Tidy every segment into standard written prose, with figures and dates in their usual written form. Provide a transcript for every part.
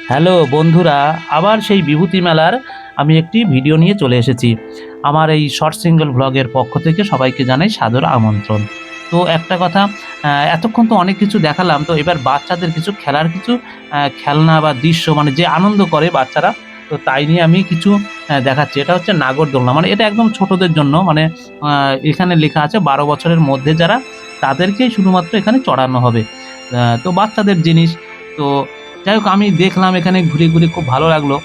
Hello বন্ধুরা, আবার সেই বিভূতি মেলার আমি একটি ভিডিও নিয়ে চলে এসেছি। আমার এই শর্ট সিঙ্গল ব্লগের পক্ষ থেকে সবাইকে জানাই সাদর আমন্ত্রণ। তো একটা কথা, এতক্ষণ তো অনেক কিছু দেখালাম, তো এবার বাচ্চাদের কিছু খেলার কিছু খেলনা বা দৃশ্য মানে যে আনন্দ করে বাচ্চারা, তো তাই নিয়ে আমি কিছু দেখাচ্ছি। এটা হচ্ছে নাগরদোলনা, মানে এটা একদম ছোটদের জন্য, মানে এখানে লেখা আছে ১২ বছরের মধ্যে যারা, তাদেরকেই শুধুমাত্র এখানে চড়ানো হবে। তো বাচ্চাদের জিনিস। তো যাই হোক, আমি দেখলাম এখানে ঘুরে, ঘুরে খুব ভালো লাগলো।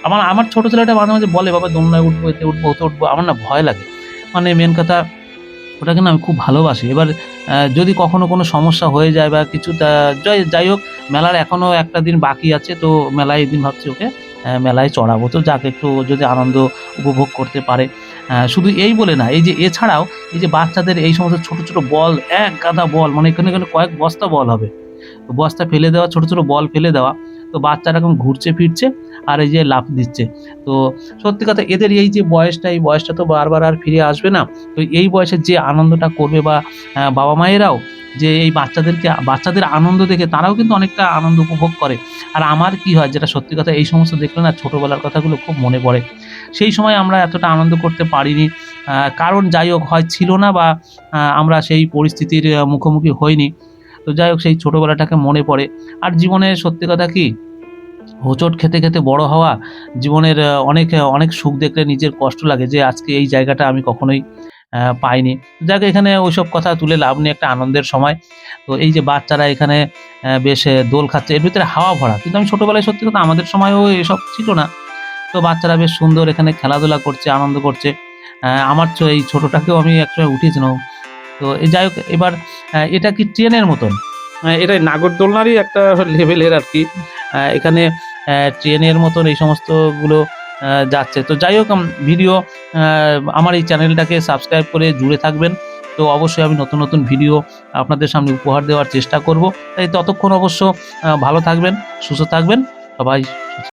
আমার আমার ছোট ছেলেটা মাঝে, মাঝে বলে, "বাবা দোলনায় উঠবো, এতে উঠবো, ওতে উঠবো।" আমার না ভয় লাগে। মানে মেন কথা, ওটাকে না আমি খুব ভালোবাসি। এবার যদি কখনো কোনো সমস্যা হয়ে যায় বা কিছু, যাই হোক, মেলার এখনো একটা দিন বাকি আছে। তো মেলায় এদিন ভাবছি ওকে মেলায় চড়াবো। তো যাক, একটু যদি আনন্দ উপভোগ করতে পারে। শুধু এই বলে না, এই যে এছাড়াও এই যে বাচ্চাদের এই সমস্ত ছোট, ছোট বল, এক গাদা বল, মানে এখানে কয়েক বস্তা বল হবে। তো বস্তা ফেলে দেওয়া, ছোট, ছোট বল ফেলে দেওয়া। তো বাচ্চারা এখন ঘুরছে ফিরছে আর এই যে লাফ দিচ্ছে। তো সত্যি কথা, এদের এই যে বয়সটা, এই বয়সটা তো বারবার আর ফিরে আসবে না। তো এই বয়সে যে আনন্দটা করবে, বা বাবা-মায়েরাও যে এই বাচ্চাদের আনন্দ দেখে তারাও কিন্তু অনেকটা আনন্দ উপভোগ করে। আর আমার কি হয়, যেটা সত্যি কথা, এই সমস্ত দেখলে না ছোটবেলার কথাগুলো খুব মনে পড়ে। সেই সময় আমরা এতটা আনন্দ করতে পারিনি। কারণ যাই হোক, হয় ছিল না, বা আমরা সেই পরিস্থিতির মুখোমুখি হইনি। তো যাই হোক, সেই ছোটবেলাটাকে মনে পড়ে। আর জীবনে সত্যি কথা কি, হোঁচট খেতে, খেতে বড় হওয়া, জীবনের অনেক সুখ দেখলে নিজের কষ্ট লাগে যে আজকে এই জায়গাটা আমি কখনোই পাইনি। যাক, এখানে ওইসব কথা তুলে লাভ নেই, একটা আনন্দের সময়। তো এই যে বাচ্চারা এখানে বেশ দোল খাচ্ছে, এর ভিতরে হাওয়া ভরা। কিন্তু আমি ছোটবেলায় সত্যি কথা, আমাদের সময়ও এসব ছিল না। তো বাচ্চারা বেশ সুন্দর এখানে খেলাধুলা করছে, আনন্দ করছে। আমার এই ছোটটাকেও আমি একসময় উঠিয়েছিলাম। তো যাই হোক, এবার এটা কি ট্রেনের মতন? এটা নাগরদোলনারই একটা লেভেলের আরকি। এখানে ট্রেনের মতন এই সমস্তগুলো যাচ্ছে। তো যাই হোক, ভিডিও, আ আমার এই চ্যানেলটাকে সাবস্ক্রাইব করে জুড়ে থাকবেন। তো অবশ্যই আমি নতুন, নতুন ভিডিও আপনাদের সামনে উপহার দেওয়ার চেষ্টা করব। তাই ততক্ষণ অবশ্য ভালো থাকবেন, সুস্থ থাকবেন। সবাই